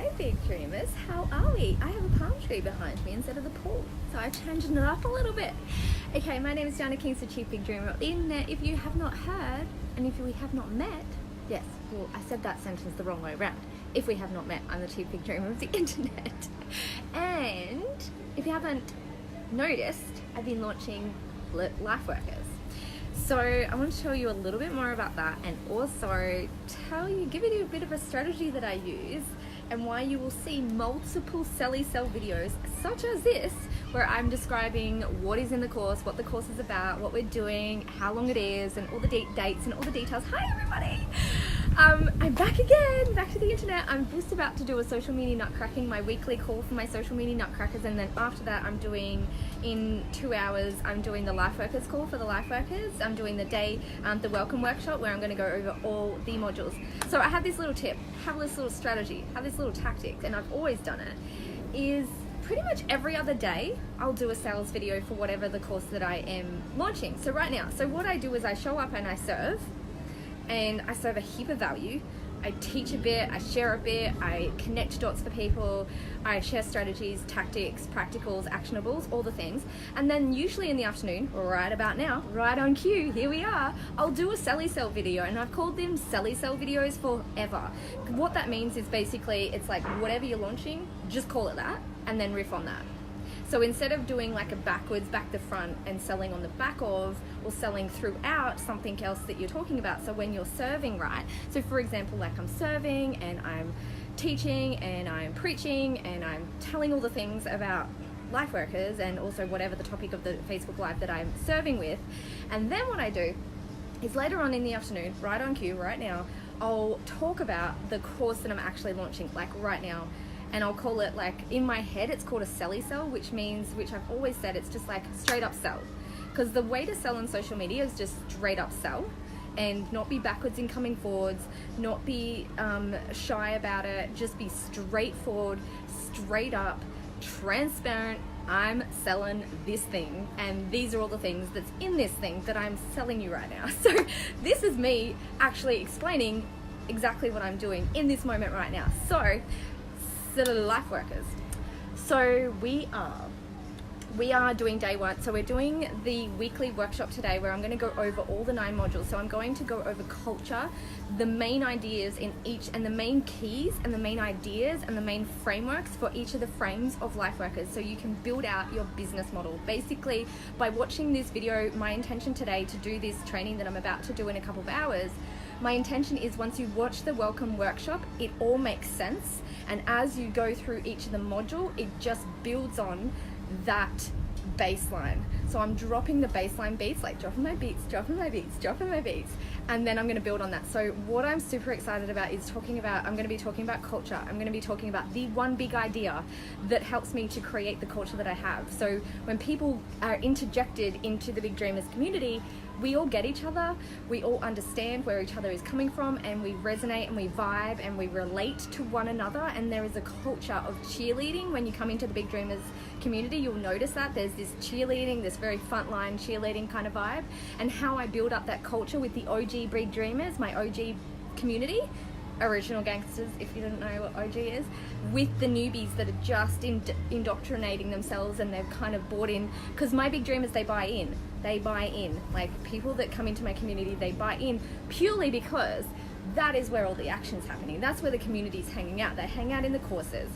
Hey big dreamers, how are we? I have a palm tree behind me instead of the pool, so I've changed it up a little bit. Okay, my name is Jana, Kingsford, Chief Big Dreamer of the Internet. If you have not heard, and if we have not met, yes, well, I said that sentence the wrong way around. If we have not met, I'm the Chief Big Dreamer of the Internet. And if you haven't noticed, I've been launching Lifeworkers. So I want to tell you a little bit more about that, and also give you a bit of a strategy that I use and why you will see multiple SELLY videos such as this, where I'm describing what is in the course, what the course is about, what we're doing, how long it is, and all the dates and all the details. Hi everybody! I'm back again, back to the internet. I'm just about to do a social media nutcracking, my weekly call for my social media nutcrackers, and then after that I'm doing, in 2 hours, I'm doing the Lifeworkers call for the Lifeworkers. I'm doing the day, the welcome workshop, where I'm going to go over all the modules. So I have this little tip, have this little strategy, have this little tactic, and I've always done it, is pretty much every other day I'll do a sales video for whatever the course that I am launching. So right now, so what I do is I show up and I serve a heap of value. I teach a bit, I share a bit, I connect dots for people, I share strategies, tactics, practicals, actionables, all the things. And then usually in the afternoon, right about now, right on cue, here we are, I'll do a SELLY video, and I've called them SELLY videos forever. What that means is basically, it's like whatever you're launching, just call it that, and then riff on that. So instead of doing like a backwards, back to front, and selling on the back of, or selling throughout something else that you're talking about, so when you're serving, right? So for example, like I'm serving and I'm teaching and I'm preaching and I'm telling all the things about Lifeworkers and also whatever the topic of the Facebook Live that I'm serving with. And then what I do is later on in the afternoon, right on cue, right now, I'll talk about the course that I'm actually launching, like right now. And I'll call it, like, in my head, it's called a SELLY, which means, which I've always said, it's just like straight up sell. Because the way to sell on social media is just straight up sell, and not be backwards in coming forwards, not be shy about it, just be straightforward, straight up, transparent. I'm selling this thing, and these are all the things that's in this thing that I'm selling you right now. So this is me actually explaining exactly what I'm doing in this moment right now. So the Lifeworkers. So we are doing day one. So we're doing the weekly workshop today, where I'm going to go over all the 9 modules. So I'm going to go over culture, the main ideas in each, and the main keys and the main ideas and the main frameworks for each of the frames of Lifeworkers, so you can build out your business model. Basically, by watching this video, my intention today to do this training that I'm about to do in a couple of hours, my intention is, once you watch the welcome workshop, it all makes sense, and as you go through each of the module, it just builds on that baseline. So I'm dropping the baseline beats, like dropping my beats, and then I'm going to build on that. So what I'm super excited about is I'm going to be talking about culture. I'm going to be talking about the one big idea that helps me to create the culture that I have. So when people are interjected into the Big Dreamers community, we all get each other, we all understand where each other is coming from, and we resonate and we vibe and we relate to one another, and there is a culture of cheerleading. When you come into the Big Dreamers community, you'll notice that there's this cheerleading, this very frontline cheerleading kind of vibe, and how I build up that culture with the OG Big Dreamers, my OG community, original gangsters, if you don't know what OG is, with the newbies that are just indoctrinating themselves, and they've kind of bought in, because my big dreamers, they buy in, like people that come into my community, they buy in purely because that is where all the action's happening. That's where the community's hanging out. They hang out in the courses.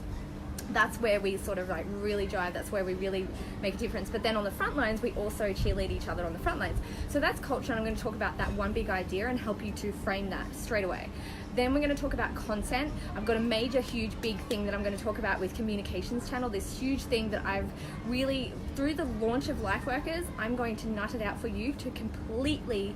That's where we sort of like really drive, that's where we really make a difference. But then on the front lines, we also cheerlead each other on the front lines. So that's culture, and I'm going to talk about that one big idea and help you to frame that straight away. Then we're going to talk about content. I've got a major, huge, big thing that I'm going to talk about with Communications Channel, this huge thing that I've really, through the launch of Lifeworkers, I'm going to nut it out for you to completely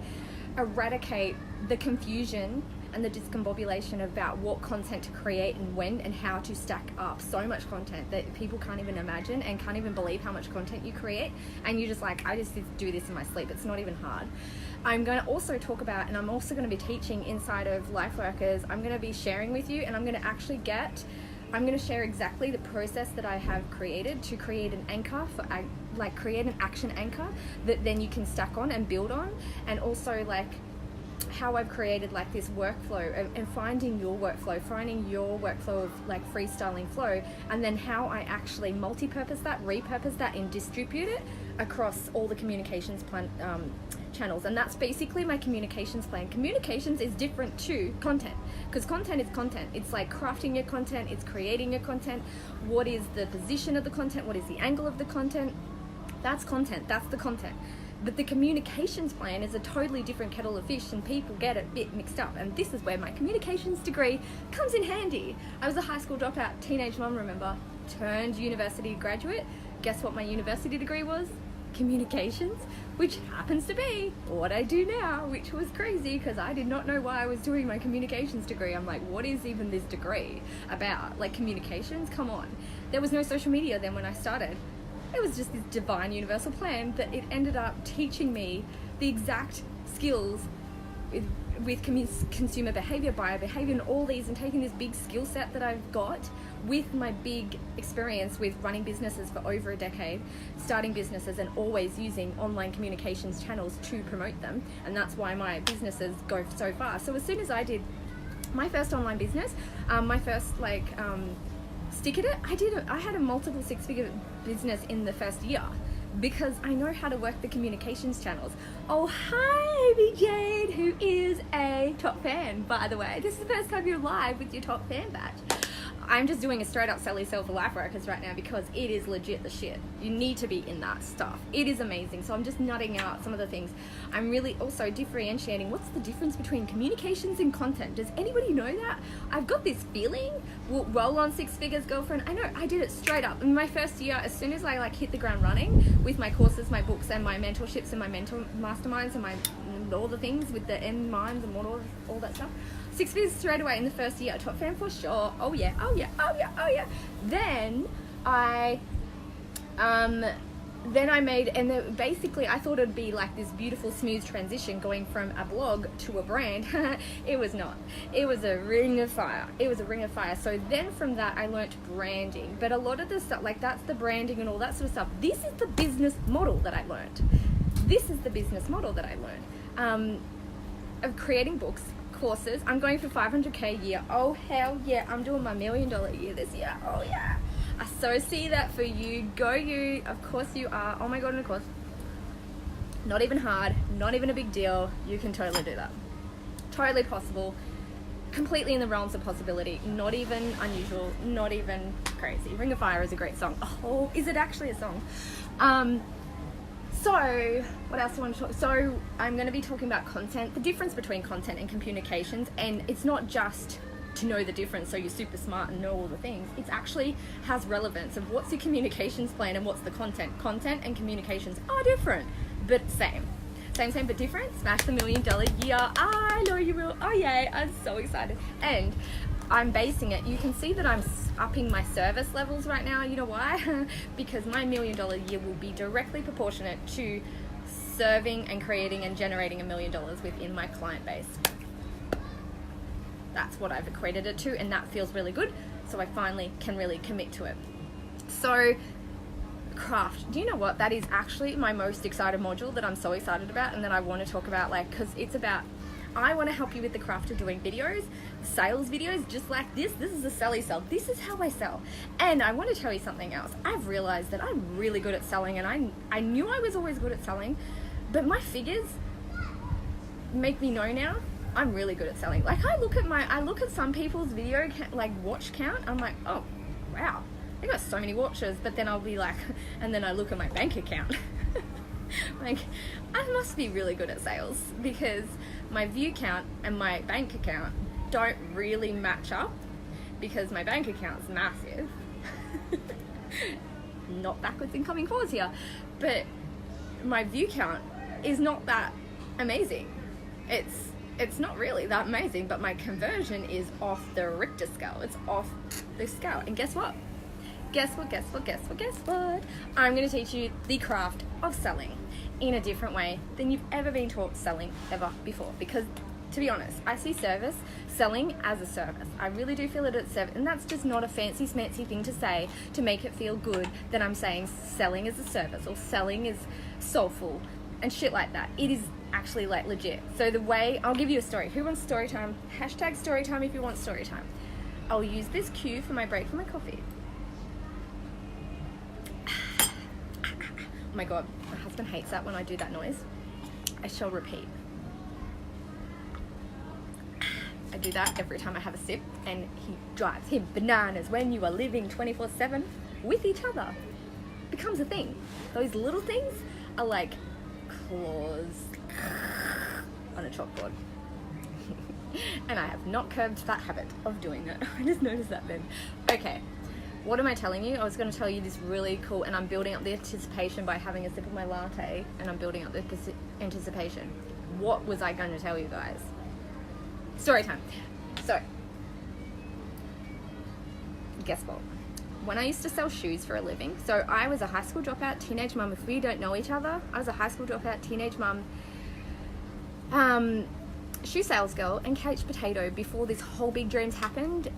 eradicate the confusion and the discombobulation about what content to create and when and how to stack up so much content that people can't even imagine and can't even believe how much content you create, and you're just like, I just do this in my sleep, it's not even hard. I'm going to also talk about, and I'm also going to be teaching inside of Lifeworkers, I'm going to be sharing with you, and I'm going to share exactly the process that I have created to create an anchor for, like, create an action anchor that then you can stack on and build on, and also like how I've created like this workflow and finding your workflow of like freestyling flow, and then how I actually multi-purpose that, repurpose that, and distribute it across all the communications plan channels. And that's basically my communications plan. Communications is different to content, because content is content. It's like crafting your content, it's creating your content. What is the position of the content? What is the angle of the content? That's content, that's the content. But the communications plan is a totally different kettle of fish, and people get it a bit mixed up. And this is where my communications degree comes in handy. I was a high school dropout, teenage mom, remember, turned university graduate. Guess what my university degree was? Communications, which happens to be what I do now, which was crazy because I did not know why I was doing my communications degree. I'm like, what is even this degree about? Like, communications? Come on. There was no social media then when I started. It was just this divine universal plan that it ended up teaching me the exact skills with consumer behavior, buyer behavior, and all these, and taking this big skill set that I've got with my big experience with running businesses for over a decade, starting businesses, and always using online communications channels to promote them. And that's why my businesses go so far. So as soon as I did my first online business, my first stick at it, I had a multiple six-figure business in the first year, because I know how to work the communications channels. Oh, hi, Amy Jade, who is a top fan, by the way. This is the first time you're live with your top fan badge. I'm just doing a straight up SELLY Sell for Life workers right now because it is legit the shit. You need to be in that stuff. It is amazing. So I'm just nutting out some of the things. I'm really also differentiating what's the difference between communications and content. Does anybody know that? I've got this feeling. We'll roll on six figures, girlfriend. I know, I did it straight up. In my first year, as soon as I hit the ground running with my courses, my books, and my mentorships, and my mentor masterminds, and all the things with the end minds and all that stuff, six figures straight away in the first year. Top fan for sure. Oh yeah, oh yeah, oh yeah, oh yeah. Then I made, and then basically I thought it'd be like this beautiful smooth transition going from a blog to a brand. It was not. It was a ring of fire. It was a ring of fire. So then from that I learnt branding, but a lot of the stuff, like that's the branding and all that sort of stuff. This is the business model that I learned. This is the business model that I learned of creating books, courses. I'm going for 500k a year. Oh hell yeah, I'm doing my $1 million year this year. Oh yeah, I so see that for you. Go you, of course you are. Oh my god, and of course, not even hard, not even a big deal. You can totally do that. Totally possible, completely in the realms of possibility, not even unusual, not even crazy. Ring of Fire is a great song. Oh, is it actually a song? So what else do I want to talk? So I'm going to be talking about content, the difference between content and communications, and it's not just to know the difference so you're super smart and know all the things. It actually has relevance of what's your communications plan and what's the content. Content and communications are different, but same but different. Smash the $1 million year. I know you will. Oh yay, I'm so excited. And I'm basing it, you can see that I'm upping my service levels right now. You know why? Because my $1 million year will be directly proportionate to serving and creating and generating $1 million within my client base. That's what I've equated it to, and that feels really good. So I finally can really commit to it. So craft, do you know what? That is actually my most excited module that I'm so excited about, and that I want to talk about, because it's about, I want to help you with the craft of doing videos, sales videos, just like this. This is a SELLY sell. This is how I sell. And I want to tell you something else. I've realized that I'm really good at selling, and I knew I was always good at selling, but my figures make me know now I'm really good at selling. Like I look at some people's video watch count. I'm like, oh wow, they got so many watches. But then I'll be like, and then I look at my bank account. Like, I must be really good at sales, because my view count and my bank account don't really match up, because my bank account's massive. Not backwards and coming forwards here, but my view count is not that amazing. It's not really that amazing, but my conversion is off the Richter scale. It's off the scale. And guess what? Guess what? I'm going to teach you the craft of selling in a different way than you've ever been taught selling ever before. Because to be honest, I see selling as a service. I really do feel it as a service, and that's just not a fancy smancy thing to say to make it feel good that I'm saying selling is a service or selling is soulful. and shit like that. It is actually like legit. So the way, I'll give you a story. Who wants story time? Hashtag story time if you want story time. I'll use this cue for my break for my coffee. Oh my god, my husband hates that when I do that noise. I shall repeat. I do that every time I have a sip, and he drives him bananas. When you are living 24/7 with each other, it becomes a thing. Those little things are like claws on a chalkboard. And I have not curbed that habit of doing that. I just noticed that then. Okay, what am I telling you? I was going to tell you this really cool, and I'm building up the anticipation by having a sip of my latte, and I'm building up the anticipation. What was I going to tell you guys? Story time. So, guess what? When I used to sell shoes for a living, so I was a high school dropout, teenage mum. If we don't know each other, I was a high school dropout, teenage mum, shoe sales girl, and couch potato before this whole big dreams happened.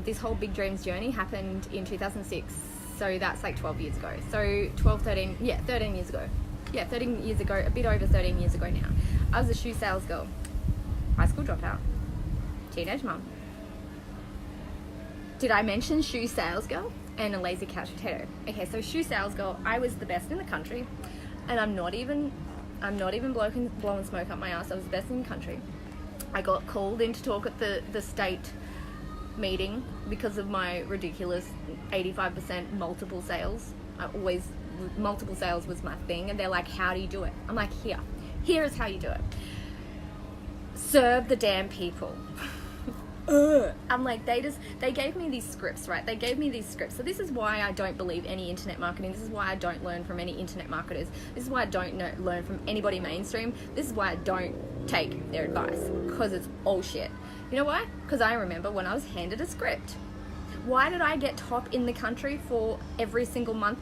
This whole big dreams journey happened in 2006. So that's like 12 years ago. So 12, 13, yeah, 13 years ago. Yeah, 13 years ago, a bit over 13 years ago now. I was a shoe sales girl, high school dropout, teenage mum. Did I mention shoe sales girl and a lazy couch potato? Okay, so shoe sales girl, I was the best in the country, and I'm not even blowing smoke up my ass. I was the best in the country. I got called in to talk at the state meeting because of my ridiculous 85% multiple sales. Multiple sales was my thing, and they're like, how do you do it? I'm like, here is how you do it. Serve the damn people. I'm like, they gave me these scripts, right? They gave me these scripts. So this is why I don't believe any internet marketing. This is why I don't learn from any internet marketers. This is why I don't learn from anybody mainstream. This is why I don't take their advice, because it's all shit. You know why? Because I remember when I was handed a script. Why did I get top in the country for every single month,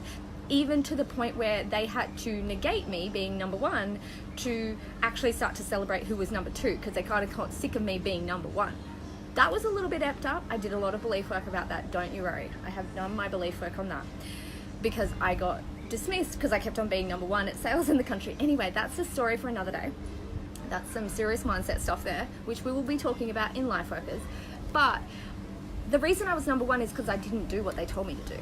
even to the point where they had to negate me being number one to actually start to celebrate who was number two, because they kind of got sick of me being number one. That was a little bit amped up. I did a lot of belief work about that. Don't you worry. I have done my belief work on that, because I got dismissed because I kept on being number one at sales in the country. Anyway, that's a story for another day. That's some serious mindset stuff there, which we will be talking about in Life Workers. But the reason I was number one is because I didn't do what they told me to do.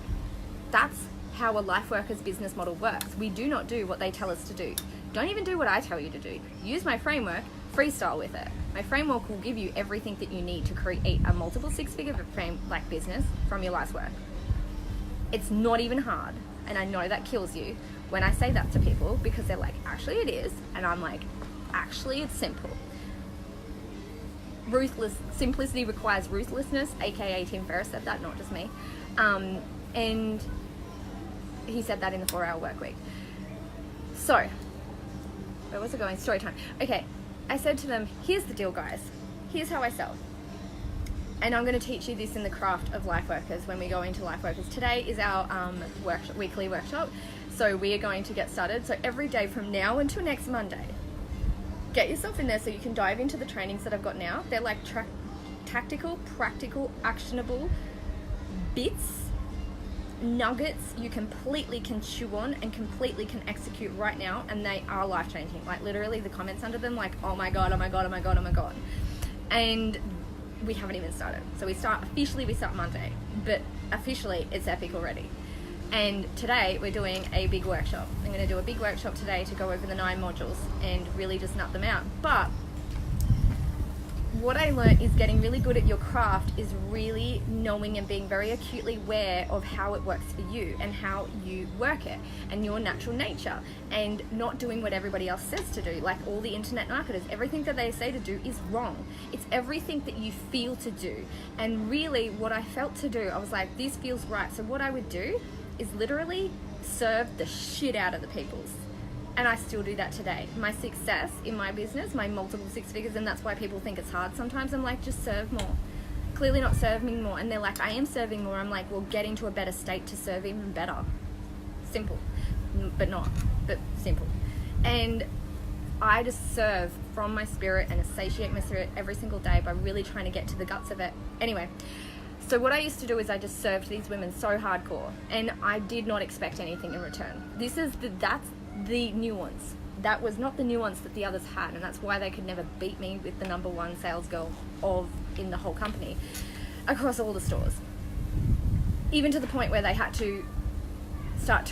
That's how a Life Workers business model works. We do not do what they tell us to do. Don't even do what I tell you to do. Use my framework, freestyle with it. My framework will give you everything that you need to create a multiple six-figure like business from your life's work. It's not even hard, and I know that kills you when I say that to people, because they're like, actually it is, and I'm like, actually it's simple. Simplicity requires ruthlessness, aka Tim Ferriss said that, not just me, and he said that in the 4-hour work week. So where was it going? Story time. Okay, I said to them, here's the deal, guys. Here's how I sell. And I'm going to teach you this in the craft of Life Workers when we go into Life Workers. Today is our weekly workshop. So we are going to get started. So every day from now until next Monday, get yourself in there so you can dive into the trainings that I've got now. They're like tactical, practical, actionable bits, nuggets you completely can chew on and completely can execute right now, and they are life-changing. Like literally the comments under them, like, oh my god, oh my god, oh my god, oh my god. And we haven't even started. So we start Monday, but officially it's epic already. And today we're doing a big workshop. I'm going to do a big workshop today to go over the 9 modules and really just nut them out. But what I learned is getting really good at your craft is really knowing and being very acutely aware of how it works for you and how you work it and your natural nature, and not doing what everybody else says to do. Like all the internet marketers, everything that they say to do is wrong. It's everything that you feel to do. And really what I felt to do, I was like, this feels right. So what I would do is literally serve the shit out of the peoples. And I still do that today. My success in my business, my multiple 6 figures, and that's why people think it's hard sometimes. I'm like, just serve more. Clearly not serving more. And they're like, I am serving more. I'm like, well, get into a better state to serve even better. Simple, but simple. And I just serve from my spirit and satiate my spirit every single day by really trying to get to the guts of it. Anyway, so what I used to do is I just served these women so hardcore, and I did not expect anything in return. That's the nuance. that was not the nuance that the others had, and that's why they could never beat me with the number one sales girl in the whole company across all the stores. Even to the point where they had to start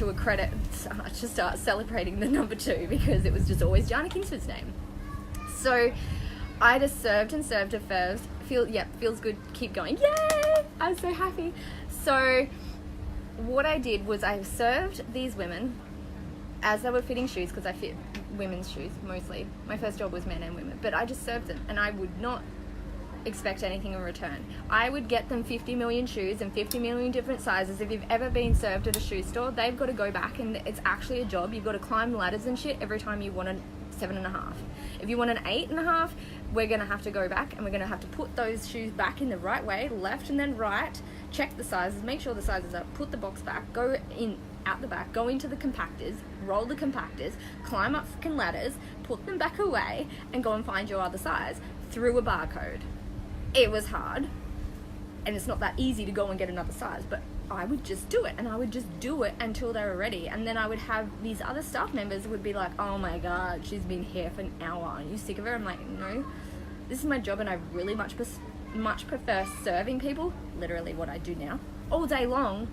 celebrating the number two, because it was just always Jana Kingsford's name. So I just served and served at first. Feels good, keep going. Yay! I was so happy. So what I did was I served these women as they were fitting shoes, because I fit women's shoes mostly. My first job was men and women, but I just served them, and I would not expect anything in return. I would get them 50 million shoes and 50 million different sizes. If you've ever been served at a shoe store, they've got to go back, and it's actually a job. You've got to climb ladders and shit every time you want a 7.5. If you want an 8.5, we're going to have to go back, and we're going to have to put those shoes back in the right way, left and then right, check the sizes, make sure the sizes are, put the box back, go in out the back, go into the compactors, roll the compactors, climb up fucking ladders, put them back away, and go and find your other size through a barcode. It was hard, and it's not that easy to go and get another size, but I would just do it, and I would just do it until they were ready. And then I would have these other staff members would be like, oh my god, she's been here for an hour, are you sick of her? I'm like, no, this is my job, and I really much prefer serving people, literally what I do now, all day long,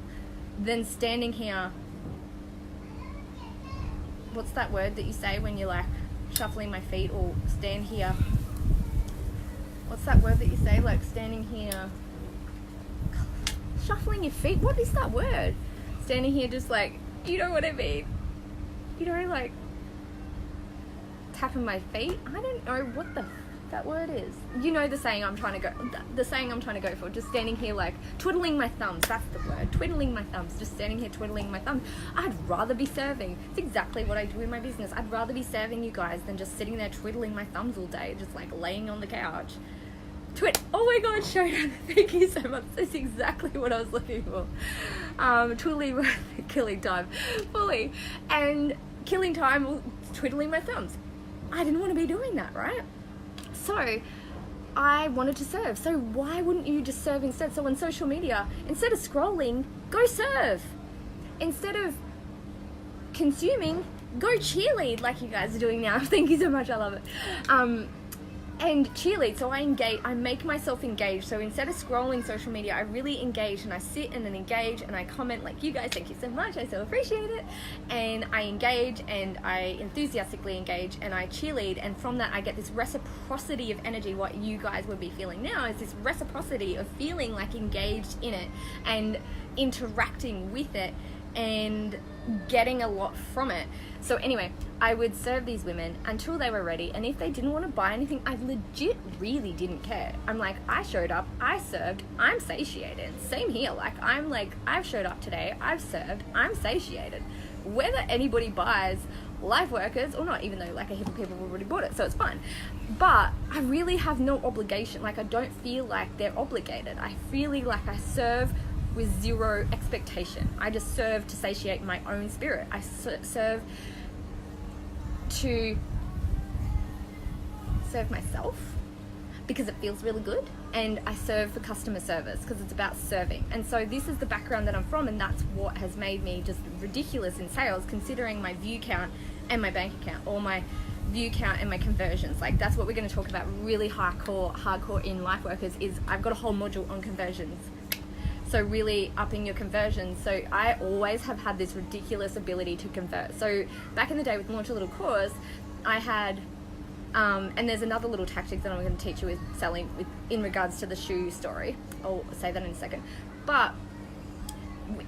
than standing here. What's that word that you say when you're like shuffling my feet, or stand here? What's that word that you say, like standing here, shuffling your feet? What is that word? Standing here just like, you know what I mean? You know, like tapping my feet? I don't know what that word is. You know the saying I'm trying to go for. Just standing here like twiddling my thumbs. That's the word. Twiddling my thumbs. Just standing here twiddling my thumbs. I'd rather be serving. It's exactly what I do in my business. I'd rather be serving you guys than just sitting there twiddling my thumbs all day, just like laying on the couch. Oh my god, Shona, thank you so much. That's exactly what I was looking for. Twiddling, killing time fully, and killing time twiddling my thumbs. I didn't want to be doing that, right? So I wanted to serve. So why wouldn't you just serve instead? So on social media, instead of scrolling, go serve. Instead of consuming, go cheerlead like you guys are doing now. Thank you so much, I love it. And cheerlead, so I make myself engage. So instead of scrolling social media, I really engage, and I sit and then engage, and I comment like you guys, thank you so much, I so appreciate it. And I engage, and I enthusiastically engage, and I cheerlead, and from that I get this reciprocity of energy. What you guys would be feeling now is this reciprocity of feeling like engaged in it, and interacting with it, and getting a lot from it. So anyway, I would serve these women until they were ready, and if they didn't want to buy anything, I legit really didn't care. I'm like, I showed up, I served, I'm satiated. Same here, I'm like, I've showed up today, I've served, I'm satiated. Whether anybody buys life workers or not, even though like a heap of people have already bought it, so it's fine. But I really have no obligation. Like, I don't feel like they're obligated. I really like I serve with zero expectation. I just serve to satiate my own spirit. I serve to serve myself because it feels really good, and I serve for customer service because it's about serving. And so this is the background that I'm from, and that's what has made me just ridiculous in sales, considering my view count and my bank account, or my view count and my conversions. Like, that's what we're going to talk about really hardcore in life workers. Is I've got a whole module on conversions. So really upping your conversions. So I always have had this ridiculous ability to convert. So back in the day with Launch a Little Course, I had, and there's another little tactic that I'm going to teach you with selling in regards to the shoe story. I'll say that in a second. But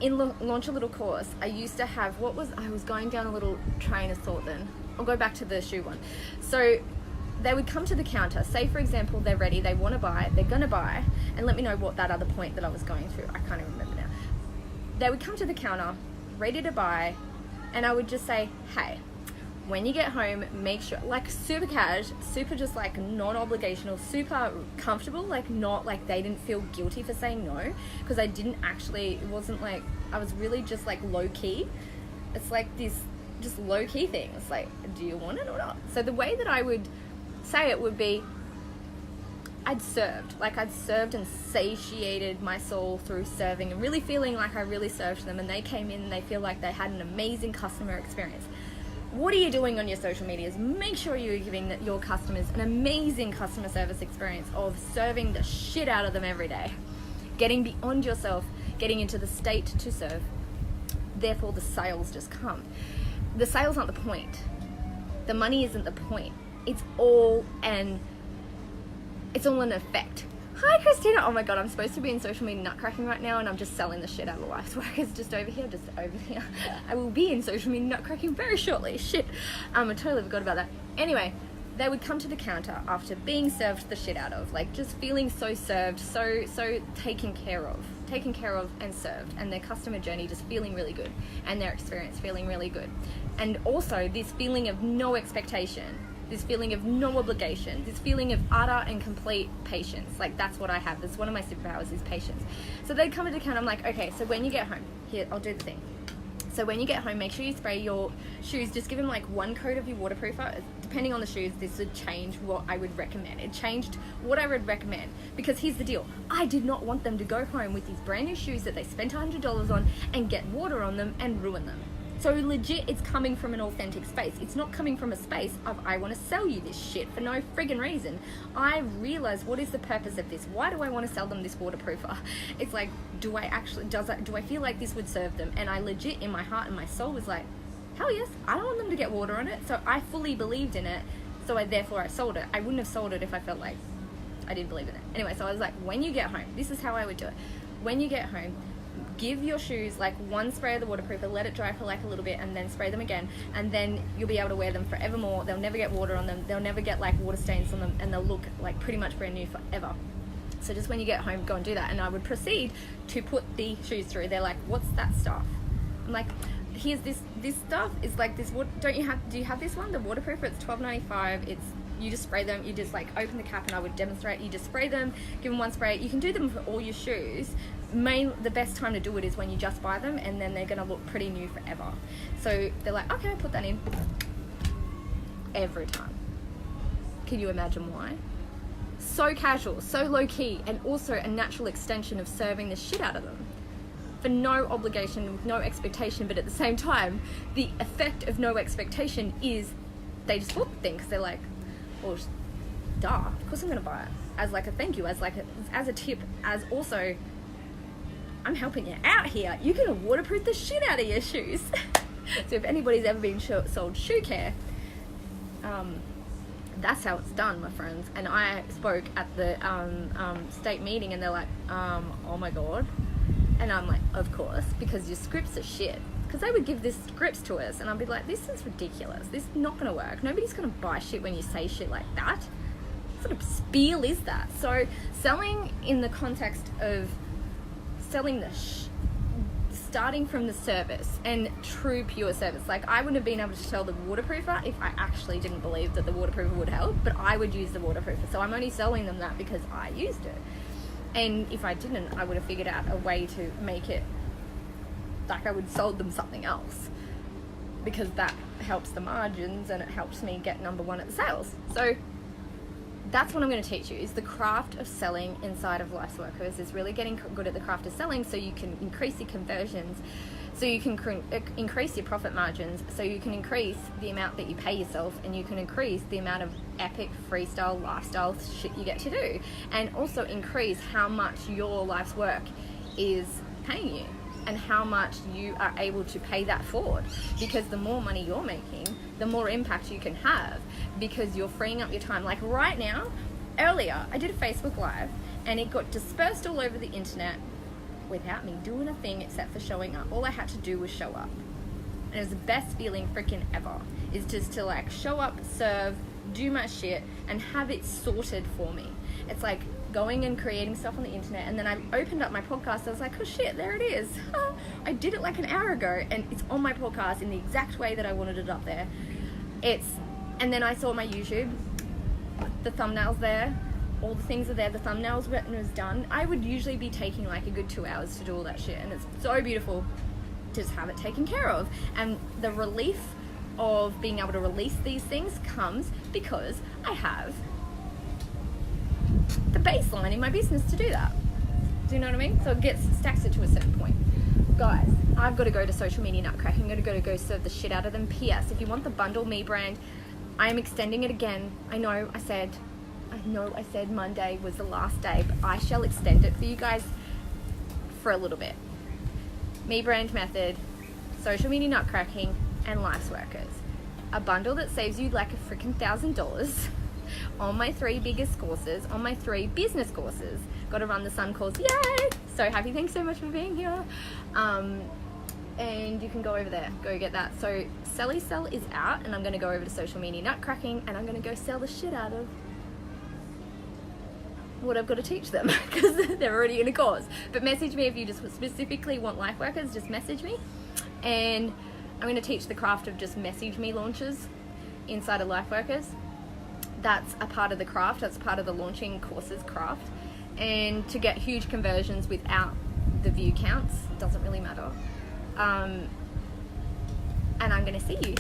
in Launch a Little Course, I used to have, I was going down a little train of thought then. I'll go back to the shoe one. So they would come to the counter, say for example they're ready, they want to buy, they're going to buy, and let me know what that other point that I was going through, I can't even remember now. They would come to the counter, ready to buy, and I would just say, hey, when you get home, make sure, like super cash, super just like non-obligational, super comfortable, like not like they didn't feel guilty for saying no, because I didn't actually, it wasn't like, I was really just like low-key. It's like this just low-key thing. It's like, do you want it or not? So the way that I would say it would be, I'd served and satiated my soul through serving, and really feeling like I really served them, and they came in and they feel like they had an amazing customer experience. What are you doing on your social medias? Make sure you're giving your customers an amazing customer service experience of serving the shit out of them every day. Getting beyond yourself, getting into the state to serve. Therefore, the sales just come. The sales aren't the point. The money isn't the point. It's all an effect. Hi, Christina. Oh my God, I'm supposed to be in social media nutcracking right now, and I'm just selling the shit out of Life's Work. It's just over here. I will be in social media nutcracking very shortly. Shit. I totally forgot about that. Anyway, they would come to the counter after being served the shit out of, like just feeling so served, so taken care of and served, and their customer journey just feeling really good, and their experience feeling really good. And also this feeling of no expectation, this feeling of no obligation, this feeling of utter and complete patience. Like, that's what I have. That's one of my superpowers, is patience. So they'd come to the counter. I'm like, okay, so when you get home, here, I'll do the thing. So when you get home, make sure you spray your shoes. Just give them like one coat of your waterproofer. Depending on the shoes, this would change what I would recommend. It changed what I would recommend, because here's the deal. I did not want them to go home with these brand new shoes that they spent $100 on and get water on them and ruin them. So legit, it's coming from an authentic space. It's not coming from a space of, I want to sell you this shit for no friggin' reason. I realize, what is the purpose of this? Why do I want to sell them this waterproofer? It's like, do I feel like this would serve them? And I legit, in my heart and my soul, was like, hell yes, I don't want them to get water on it. So I fully believed in it. So therefore I sold it. I wouldn't have sold it if I felt like I didn't believe in it. Anyway, so I was like, when you get home, this is how I would do it. When you get home, give your shoes like one spray of the waterproofer, let it dry for like a little bit, and then spray them again, and then you'll be able to wear them forevermore. They'll never get water on them, they'll never get like water stains on them, and they'll look like pretty much brand new forever. So just when you get home, go and do that. And I would proceed to put the shoes through. They're like, what's that stuff? I'm like, here's this stuff is like this. What do you have this one, the waterproofer? It's $12.95. You just spray them, you just like open the cap, and I would demonstrate. You just spray them, give them one spray. You can do them for all your shoes. The best time to do it is when you just buy them, and then they're gonna look pretty new forever. So they're like, okay, put that in. Every time. Can you imagine why? So casual, so low key, and also a natural extension of serving the shit out of them. For no obligation, with no expectation, but at the same time, the effect of no expectation is they just bought the thing because they're like, well, duh, of course I'm gonna buy it. As like a thank you, as a tip, as also, I'm helping you out here. You're gonna waterproof the shit out of your shoes. So if anybody's ever been sold shoe care, that's how it's done, my friends. And I spoke at the state meeting, and they're like, oh my God. And I'm like, of course, because your scripts are shit. Because they would give this scripts to us, and I'd be like, this is ridiculous. This is not going to work. Nobody's going to buy shit when you say shit like that. What sort of spiel is that? So selling in the context of selling starting from the service and true pure service. Like, I wouldn't have been able to sell the waterproofer if I actually didn't believe that the waterproofer would help, but I would use the waterproofer. So I'm only selling them that because I used it. And if I didn't, I would have figured out a way to make it like I would have sold them something else, because that helps the margins and it helps me get number one at the sales. So that's what I'm going to teach you, is the craft of selling inside of Life's Workers, is really getting good at the craft of selling, so you can increase your conversions, so you can increase your profit margins, so you can increase the amount that you pay yourself, and you can increase the amount of epic freestyle lifestyle shit you get to do, and also increase how much your life's work is paying you and how much you are able to pay that forward, because the more money you're making, the more impact you can have, because you're freeing up your time. Like right now, earlier I did a Facebook Live and it got dispersed all over the internet without me doing a thing except for showing up. All I had to do was show up, and it was the best feeling freaking ever, is just to like show up, serve, do my shit, and have it sorted for me. It's like going and creating stuff on the internet, and then I opened up my podcast. I was like, oh shit, there it is. I did it like an hour ago, and it's on my podcast in the exact way that I wanted it up there. And then I saw my YouTube, the thumbnails there, all the things are there, the thumbnails was done. I would usually be taking like a good 2 hours to do all that shit, and it's so beautiful to just have it taken care of. And the relief of being able to release these things comes because I have the baseline in my business to do that. Do you know what I mean? So it stacks it to a certain point. Guys, I've got to go to social media nutcracking. I'm going to go serve the shit out of them. P.S. If you want the bundle me brand, I am extending it again. I know I said Monday was the last day, but I shall extend it for you guys for a little bit. Me brand method, social media nutcracking, and life's workers. A bundle that saves you like a freaking $1,000 on my 3 biggest courses, on my 3 business courses. Got to run the Sun course. Yay! So happy. Thanks so much for being here. And you can go over there, go get that. So SELLY Sell is out, and I'm going to go over to social media nutcracking, and I'm going to go sell the shit out of what I've got to teach them, because they're already in a course. But message me if you just specifically want life workers, just message me. And I'm going to teach the craft of just message me launches inside of life workers. That's a part of the craft, that's part of the launching courses craft. And to get huge conversions without the view counts, doesn't really matter. And I'm going to see you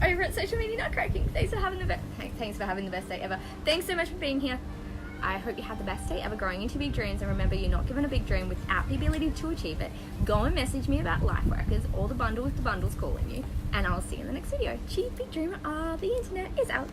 over at social media nutcracking. Thanks for having the best day ever. Thanks so much for being here. I hope you had the best day ever growing into big dreams, and remember, you're not given a big dream without the ability to achieve it. Go and message me about life workers or the bundle with the bundles calling you, and I'll see you in the next video. Cheap big dreamer, the internet is out.